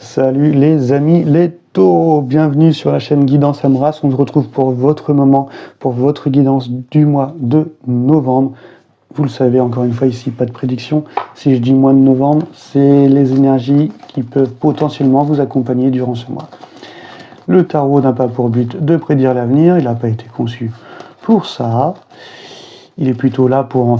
Salut les amis, les taureaux, bienvenue sur la chaîne Guidance Amras. On se retrouve pour votre moment, pour votre guidance du mois de novembre. Vous le savez, encore une fois ici, pas de prédiction. Si je dis mois de novembre, c'est les énergies qui peuvent potentiellement vous accompagner durant ce mois. Le tarot n'a pas pour but de prédire l'avenir, il n'a pas été conçu pour ça. Il est plutôt là pour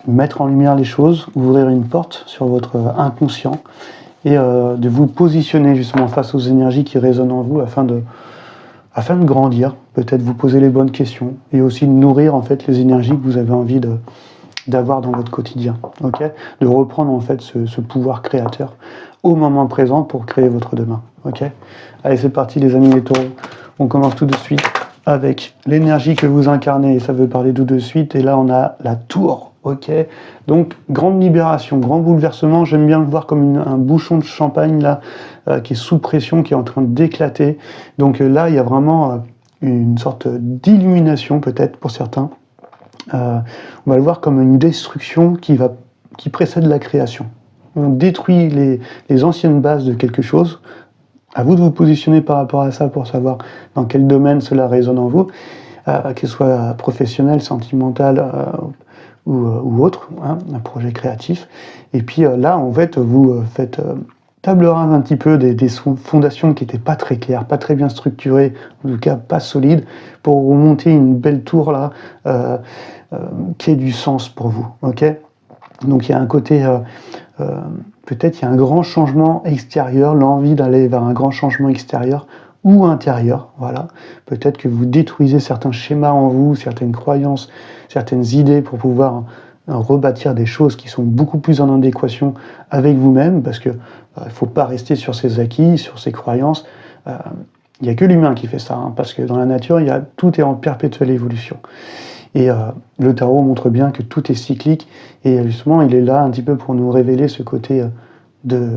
mettre en lumière les choses, ouvrir une porte sur votre inconscient et de vous positionner justement face aux énergies qui résonnent en vous afin de grandir, peut-être vous poser les bonnes questions et aussi de nourrir en fait les énergies que vous avez envie d'avoir dans votre quotidien, ok, de reprendre en fait ce pouvoir créateur au moment présent pour créer votre demain, ok. Allez, c'est parti les amis les taureaux, on commence tout de suite avec l'énergie que vous incarnez et ça veut parler tout de suite et là on a la tour, ok. Donc grande libération, grand bouleversement, j'aime bien le voir comme un bouchon de champagne là qui est sous pression, qui est en train d'éclater. Donc là il y a vraiment une sorte d'illumination peut-être pour certains. On va le voir comme une destruction qui précède la création. On détruit les anciennes bases de quelque chose. À vous de vous positionner par rapport à ça pour savoir dans quel domaine cela résonne en vous, qu'il soit professionnel, sentimental ou autre, hein, un projet créatif. Et puis là, en fait, vous faites table rase un petit peu des fondations qui n'étaient pas très claires, pas très bien structurées, en tout cas pas solides, pour remonter une belle tour là, qui ait du sens pour vous, ok. Donc il y a un côté, peut-être il y a un grand changement extérieur, l'envie d'aller vers un grand changement extérieur ou intérieur, voilà. Peut-être que vous détruisez certains schémas en vous, certaines croyances, certaines idées pour pouvoir rebâtir des choses qui sont beaucoup plus en adéquation avec vous-même, parce que il ne faut pas rester sur ses acquis, sur ses croyances. Il n'y a que l'humain qui fait ça, hein, parce que dans la nature, tout est en perpétuelle évolution. Et le tarot montre bien que tout est cyclique, et justement, il est là un petit peu pour nous révéler ce côté de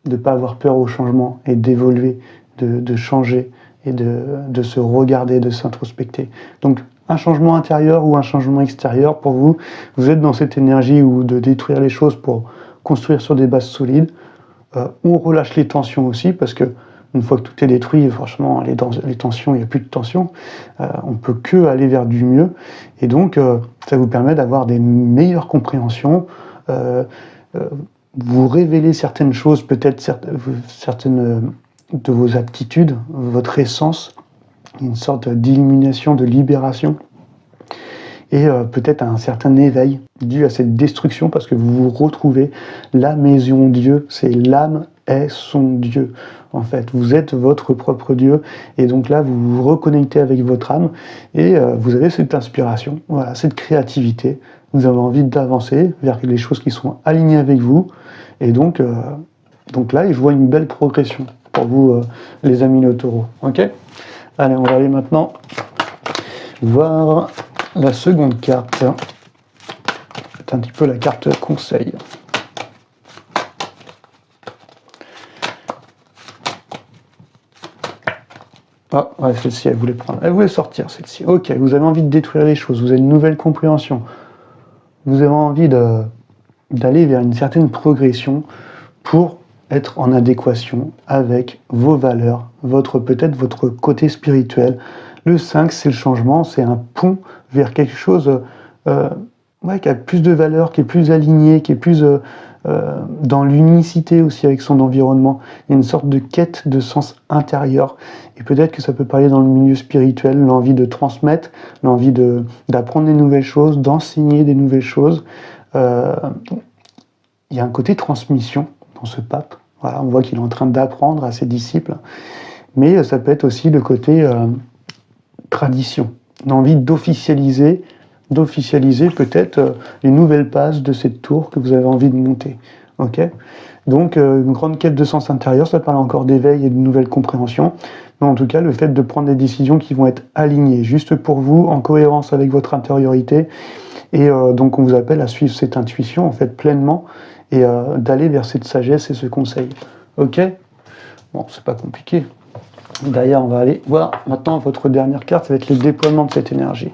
ne pas avoir peur au changement, et d'évoluer, de changer, et de se regarder, de s'introspecter. Donc, un changement intérieur ou un changement extérieur, pour vous, vous êtes dans cette énergie où de détruire les choses pour construire sur des bases solides. On relâche les tensions aussi, parce que une fois que tout est détruit, franchement, les tensions, il n'y a plus de tensions. On peut que aller vers du mieux. Et donc, ça vous permet d'avoir des meilleures compréhensions. Vous révélez certaines choses, peut-être certaines de vos aptitudes, votre essence, une sorte d'illumination, de libération. Et peut-être un certain éveil dû à cette destruction, parce que vous vous retrouvez la maison Dieu, c'est l'âme est son Dieu. En fait, vous êtes votre propre Dieu, et donc là, vous vous reconnectez avec votre âme, et vous avez cette inspiration, voilà, cette créativité. Vous avez envie d'avancer vers les choses qui sont alignées avec vous, et donc là, je vois une belle progression pour vous, les amis les taureaux. Ok ? Allez, on va aller maintenant voir la seconde carte. C'est un petit peu la carte conseil. Ah, ouais, celle-ci, elle voulait prendre. Elle voulait sortir, celle-ci. Ok, vous avez envie de détruire les choses, vous avez une nouvelle compréhension. Vous avez envie d'aller vers une certaine progression pour être en adéquation avec vos valeurs, peut-être votre côté spirituel. Le 5, c'est le changement, c'est un pont vers quelque chose qui a plus de valeur, qui est plus aligné, qui est plus dans l'unicité aussi avec son environnement. Il y a une sorte de quête de sens intérieur. Et peut-être que ça peut parler dans le milieu spirituel, l'envie de transmettre, l'envie d'apprendre des nouvelles choses, d'enseigner des nouvelles choses. Il y a un côté transmission dans ce pape. Voilà, on voit qu'il est en train d'apprendre à ses disciples. Mais ça peut être aussi le côté tradition, l'envie d'officialiser peut-être les nouvelles bases de cette tour que vous avez envie de monter. Ok ? Donc, une grande quête de sens intérieur, ça parle encore d'éveil et de nouvelles compréhensions. Mais en tout cas, le fait de prendre des décisions qui vont être alignées, juste pour vous, en cohérence avec votre intériorité. Et donc, on vous appelle à suivre cette intuition, en fait, pleinement, et d'aller vers cette sagesse et ce conseil. Ok ? Bon, c'est pas compliqué. D'ailleurs, on va aller voir maintenant votre dernière carte, ça va être le déploiement de cette énergie.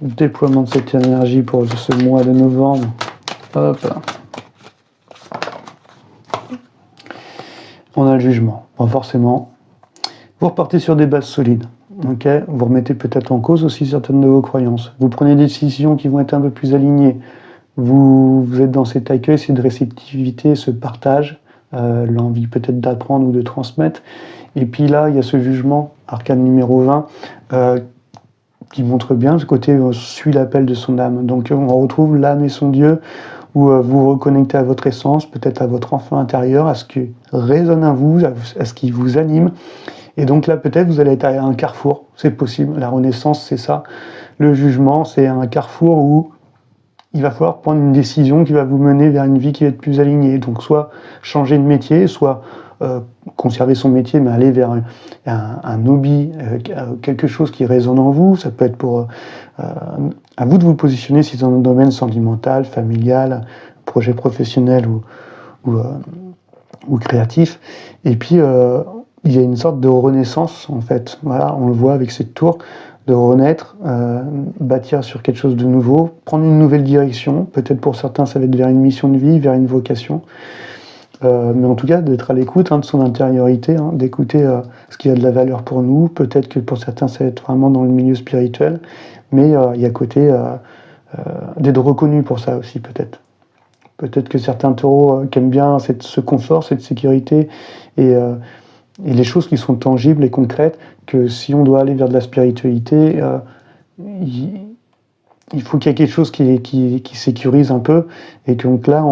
Déploiement de cette énergie pour ce mois de novembre. Hop. on a le jugement. Bon, forcément, vous repartez sur des bases solides. Okay, vous remettez peut-être en cause aussi certaines de vos croyances. Vous prenez des décisions qui vont être un peu plus alignées. Vous êtes dans cet accueil, cette réceptivité, ce partage, l'envie peut-être d'apprendre ou de transmettre. Et puis là, il y a ce jugement, arcane numéro 20, qui montre bien ce côté suit l'appel de son âme. Donc on retrouve l'âme et son Dieu, où vous reconnectez à votre essence, peut-être à votre enfant intérieur, à ce qui résonne à vous, à ce qui vous anime. Et donc là, peut-être, vous allez être à un carrefour, c'est possible. La renaissance, c'est ça. Le jugement, c'est un carrefour où il va falloir prendre une décision qui va vous mener vers une vie qui va être plus alignée. Donc soit changer de métier, soit conserver son métier, mais aller vers un hobby, quelque chose qui résonne en vous. Ça peut être pour... à vous de vous positionner si c'est dans un domaine sentimental, familial, projet professionnel ou créatif. Et puis... il y a une sorte de renaissance, en fait. Voilà, on le voit avec cette tour, de renaître, bâtir sur quelque chose de nouveau, prendre une nouvelle direction. Peut-être pour certains, ça va être vers une mission de vie, vers une vocation. Mais en tout cas, d'être à l'écoute de son intériorité, d'écouter ce qui a de la valeur pour nous. Peut-être que pour certains, ça va être vraiment dans le milieu spirituel. Mais il y a côté d'être reconnu pour ça aussi, peut-être. Peut-être que certains taureaux qui aiment bien ce confort, cette sécurité et les choses qui sont tangibles et concrètes, que si on doit aller vers de la spiritualité, il faut qu'il y ait quelque chose qui sécurise un peu, et que donc là,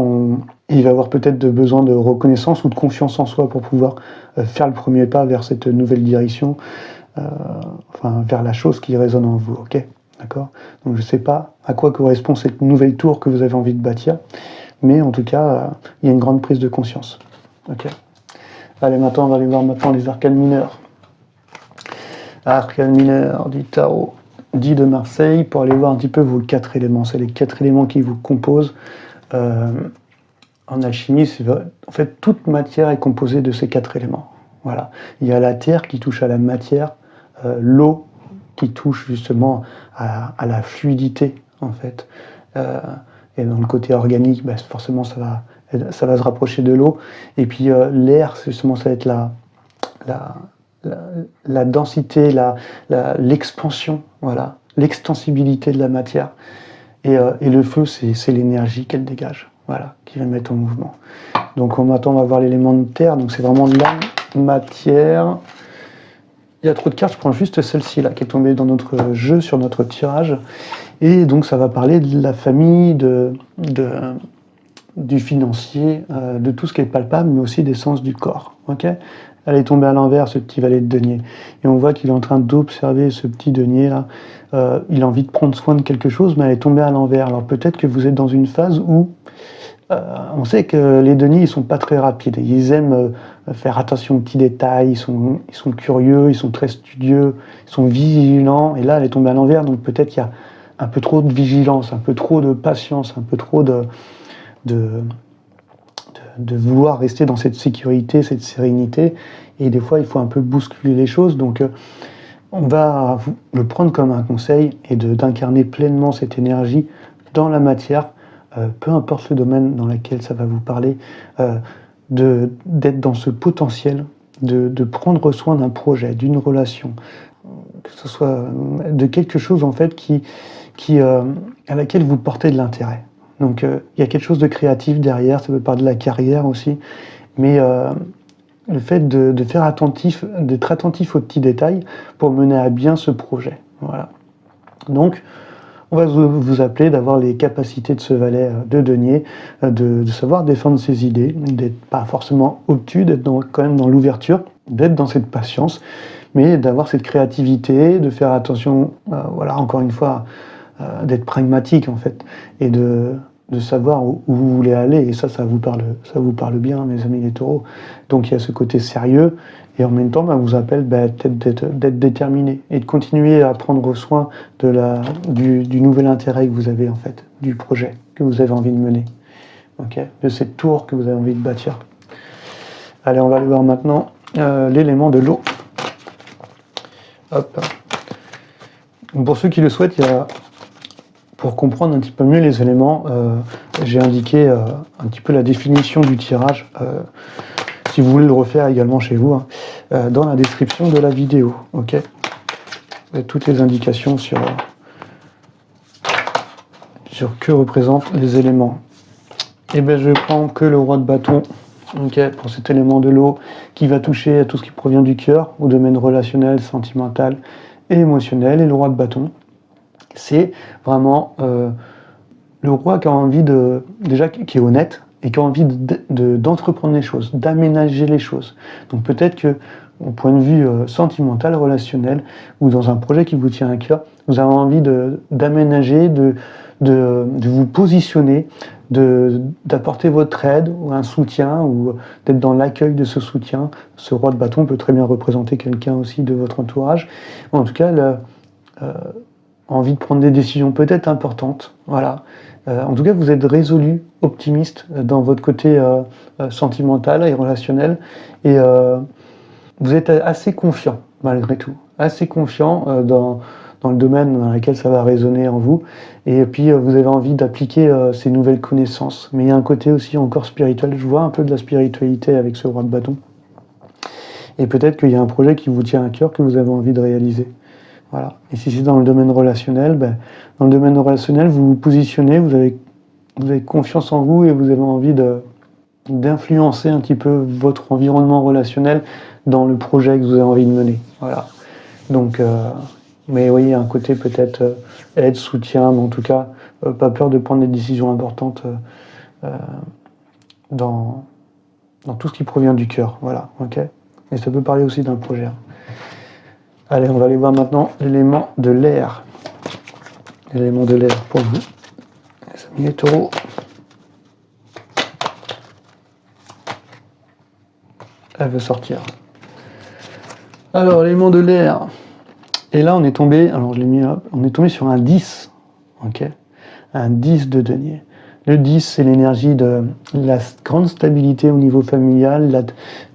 il va y avoir peut-être besoin de reconnaissance ou de confiance en soi pour pouvoir faire le premier pas vers cette nouvelle direction, vers la chose qui résonne en vous, ok ? D'accord ? Donc je ne sais pas à quoi correspond cette nouvelle tour que vous avez envie de bâtir, mais en tout cas, il y a une grande prise de conscience, ok ? Allez, maintenant, on va aller voir les arcanes mineurs. Arcanes mineurs du tarot dit de Marseille, pour aller voir un petit peu vos 4 éléments. C'est les 4 éléments qui vous composent. En alchimie, en fait, toute matière est composée de ces 4 éléments. Voilà. Il y a la terre qui touche à la matière, l'eau qui touche justement à la fluidité, en fait. Et dans le côté organique, forcément, ça va se rapprocher de l'eau. Et puis l'air, justement, ça va être la densité, l'expansion, voilà, l'extensibilité de la matière. Et le feu, c'est l'énergie qu'elle dégage, voilà, qui va mettre en mouvement. Donc on va voir l'élément de terre, donc c'est vraiment de la matière. Il y a trop de cartes, je prends juste celle-ci là, qui est tombée dans notre jeu, sur notre tirage. Et donc ça va parler de la famille, du financier, de tout ce qui est palpable, mais aussi des sens du corps. Okay, elle est tombée à l'envers, ce petit valet de denier. Et on voit qu'il est en train d'observer ce petit denier là. Il a envie de prendre soin de quelque chose, mais elle est tombée à l'envers. Alors peut-être que vous êtes dans une phase où on sait que les deniers, ils sont pas très rapides. Ils aiment faire attention aux petits détails, ils sont curieux, ils sont très studieux, ils sont vigilants. Et là, elle est tombée à l'envers, donc peut-être qu'il y a un peu trop de vigilance, un peu trop de patience, un peu trop de vouloir rester dans cette sécurité, cette sérénité. Et des fois, il faut un peu bousculer les choses. Donc, on va le prendre comme un conseil et d'incarner pleinement cette énergie dans la matière, peu importe le domaine dans lequel ça va vous parler, d'être dans ce potentiel, de prendre soin d'un projet, d'une relation, que ce soit de quelque chose en fait à laquelle vous portez de l'intérêt. Donc il y a quelque chose de créatif derrière, ça peut parler de la carrière aussi, mais le fait d'être attentif aux petits détails pour mener à bien ce projet. Voilà. Donc on va vous appeler d'avoir les capacités de ce valet de denier, de savoir défendre ses idées, d'être pas forcément obtus, d'être quand même dans l'ouverture, d'être dans cette patience, mais d'avoir cette créativité, de faire attention, encore une fois, d'être pragmatique en fait, et de savoir où vous voulez aller, et ça vous parle bien, mes amis les taureaux. Donc il y a ce côté sérieux, et en même temps, on vous appelle d'être déterminé, et de continuer à prendre soin du nouvel intérêt que vous avez en fait, du projet que vous avez envie de mener, okay, de cette tour que vous avez envie de bâtir. Allez, on va aller voir maintenant l'élément de l'eau. Hop. Pour ceux qui le souhaitent, pour comprendre un petit peu mieux les éléments, j'ai indiqué un petit peu la définition du tirage si vous voulez le refaire également chez vous, hein, dans la description de la vidéo. Ok, vous avez toutes les indications sur que représentent les éléments. Et bien je prends que le roi de bâton, okay, pour cet élément de l'eau qui va toucher à tout ce qui provient du cœur, au domaine relationnel, sentimental et émotionnel. Et le roi de bâton, c'est vraiment le roi qui a envie déjà qui est honnête et qui a envie d'entreprendre les choses, d'aménager les choses. Donc peut-être que, au point de vue sentimental, relationnel, ou dans un projet qui vous tient à cœur, vous avez envie d'aménager, de vous positionner, d'apporter votre aide ou un soutien, ou d'être dans l'accueil de ce soutien. Ce roi de bâton peut très bien représenter quelqu'un aussi de votre entourage. En tout cas, envie de prendre des décisions peut-être importantes. Voilà. En tout cas, vous êtes résolu, optimiste dans votre côté sentimental et relationnel. Et vous êtes assez confiant, malgré tout. Assez confiant dans le domaine dans lequel ça va résonner en vous. Et puis, vous avez envie d'appliquer ces nouvelles connaissances. Mais il y a un côté aussi encore spirituel. Je vois un peu de la spiritualité avec ce roi de bâton. Et peut-être qu'il y a un projet qui vous tient à cœur, que vous avez envie de réaliser. Voilà. Et si c'est dans le domaine relationnel, dans le domaine relationnel, vous vous positionnez, vous avez confiance en vous et vous avez envie d'influencer un petit peu votre environnement relationnel dans le projet que vous avez envie de mener. Voilà. Donc, mais oui, il y a un côté peut-être aide, soutien, mais en tout cas, pas peur de prendre des décisions importantes dans tout ce qui provient du cœur. Voilà, ok. Et ça peut parler aussi d'un projet. Allez, on va aller voir maintenant l'élément de l'air. L'élément de l'air pour vous. Les amis les taureaux. Elle veut sortir. Alors, l'élément de l'air. Et là, on est tombé, alors je l'ai mis là, on est tombé sur un 10. Ok, un 10 de denier. Le 10, c'est l'énergie de la grande stabilité au niveau familial.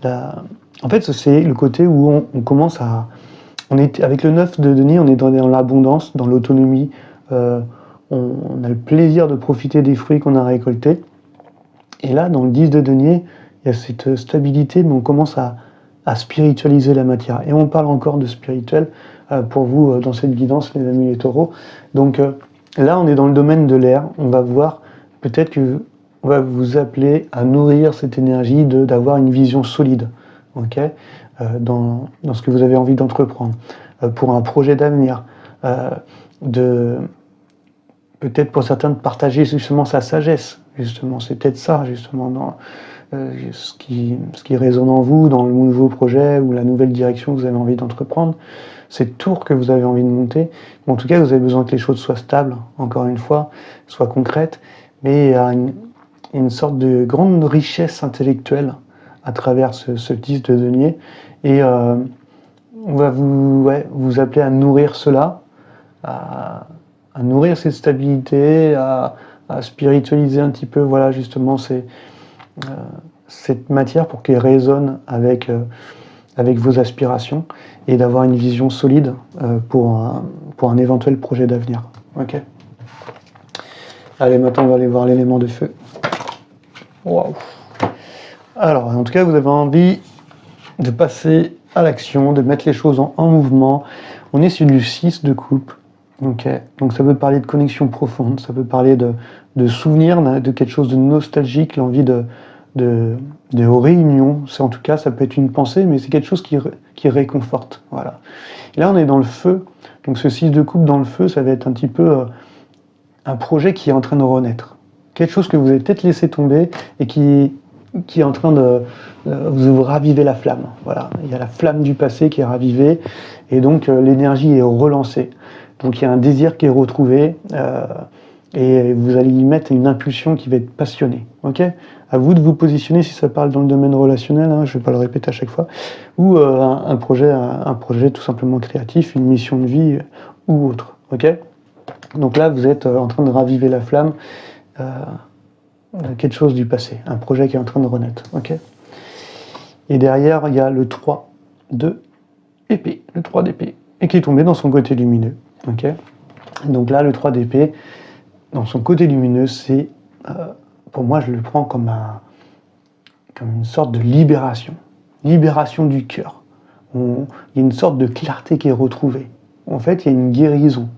En fait, c'est le côté où on commence à... avec le 9 de denier, on est dans l'abondance, dans l'autonomie. On a le plaisir de profiter des fruits qu'on a récoltés. Et là, dans le 10 de denier, il y a cette stabilité, mais on commence à spiritualiser la matière. Et on parle encore de spirituel pour vous dans cette guidance, les amis les taureaux. Donc là, on est dans le domaine de l'air. On va voir, peut-être que on va vous appeler à nourrir cette énergie d'avoir une vision solide, okay, dans ce que vous avez envie d'entreprendre, pour un projet d'avenir, peut-être pour certains de partager justement sa sagesse, justement, c'est peut-être ça, justement, dans ce qui résonne en vous, dans le nouveau projet ou la nouvelle direction que vous avez envie d'entreprendre, cette tour que vous avez envie de monter. En tout cas, vous avez besoin que les choses soient stables, encore une fois, soient concrètes, mais il y a une sorte de grande richesse intellectuelle à travers ce 10 de denier, et on va vous appeler à nourrir cela, à nourrir cette stabilité, à spiritualiser un petit peu, voilà, justement, cette matière pour qu'elle résonne avec vos aspirations, et d'avoir une vision solide pour un éventuel projet d'avenir. Ok. Allez, maintenant on va aller voir l'élément de feu. Waouh. Alors, en tout cas, vous avez envie de passer à l'action, de mettre les choses en mouvement. On est sur du 6 de coupe. Okay. Donc ça peut parler de connexion profonde, ça peut parler de souvenirs, de quelque chose de nostalgique, l'envie de réunion. En tout cas, ça peut être une pensée, mais c'est quelque chose qui réconforte. Voilà. Et là, on est dans le feu. Donc ce 6 de coupe dans le feu, ça va être un petit peu un projet qui est en train de renaître. Quelque chose que vous avez peut-être laissé tomber et qui est en train de vous raviver la flamme. Voilà. Il y a la flamme du passé qui est ravivée, et donc l'énergie est relancée. Donc il y a un désir qui est retrouvé, et vous allez y mettre une impulsion qui va être passionnée. Ok ? À vous de vous positionner si ça parle dans le domaine relationnel, hein, je ne vais pas le répéter à chaque fois, ou un projet tout simplement créatif, une mission de vie ou autre. Ok ? Donc là, vous êtes en train de raviver la flamme, quelque chose du passé, un projet qui est en train de renaître. Ok ? Et derrière, il y a le 3 de épée, le 3 d'épée, et qui est tombé dans son côté lumineux. Okay. Donc là, le 3 d'épée, dans son côté lumineux, c'est, pour moi, je le prends comme comme une sorte de libération du cœur. Il y a une sorte de clarté qui est retrouvée. En fait, il y a une guérison.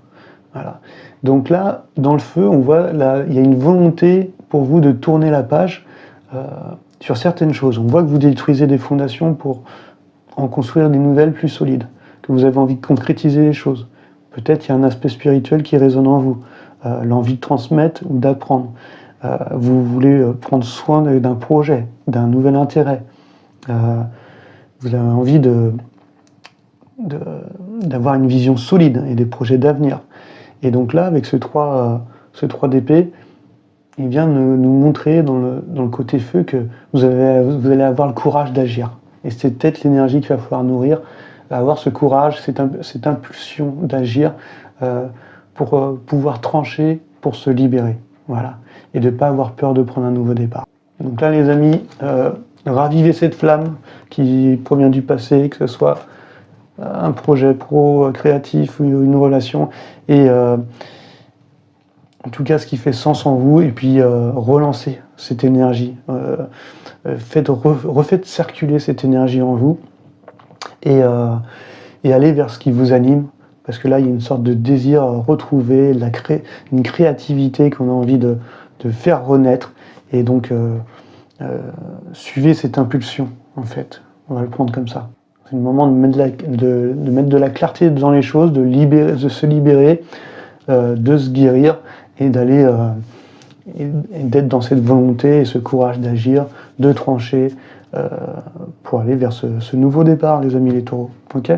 Voilà. Donc là, dans le feu, on voit là, il y a une volonté pour vous de tourner la page sur certaines choses. On voit que vous détruisez des fondations pour en construire des nouvelles plus solides, que vous avez envie de concrétiser les choses. Peut-être il y a un aspect spirituel qui résonne en vous, l'envie de transmettre ou d'apprendre. Vous voulez prendre soin d'un projet, d'un nouvel intérêt. Vous avez envie d'avoir une vision solide et des projets d'avenir. Et donc là, avec ce 3 d'épée, il vient nous montrer dans le côté feu que vous allez avoir le courage d'agir. Et c'est peut-être l'énergie qu'il va falloir nourrir, avoir ce courage, cette impulsion d'agir pour pouvoir trancher, pour se libérer. Voilà. Et de ne pas avoir peur de prendre un nouveau départ. Donc là, les amis, ravivez cette flamme qui provient du passé, que ce soit un projet pro, créatif ou une relation, et en tout cas ce qui fait sens en vous, et puis relancez cette énergie, refaites circuler cette énergie en vous, et allez vers ce qui vous anime, parce que là il y a une sorte de désir retrouvé, une créativité qu'on a envie de faire renaître, et donc suivez cette impulsion, en fait, on va le prendre comme ça. C'est le moment de mettre de la clarté dans les choses, de se libérer, de se guérir, et d'aller et d'être dans cette volonté et ce courage d'agir, de trancher, pour aller vers ce nouveau départ, les amis les taureaux. Ok ?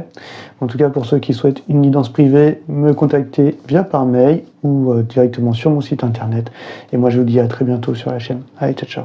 En tout cas, pour ceux qui souhaitent une guidance privée, me contacter via par mail ou directement sur mon site internet. Et moi, je vous dis à très bientôt sur la chaîne. Allez, ciao, ciao.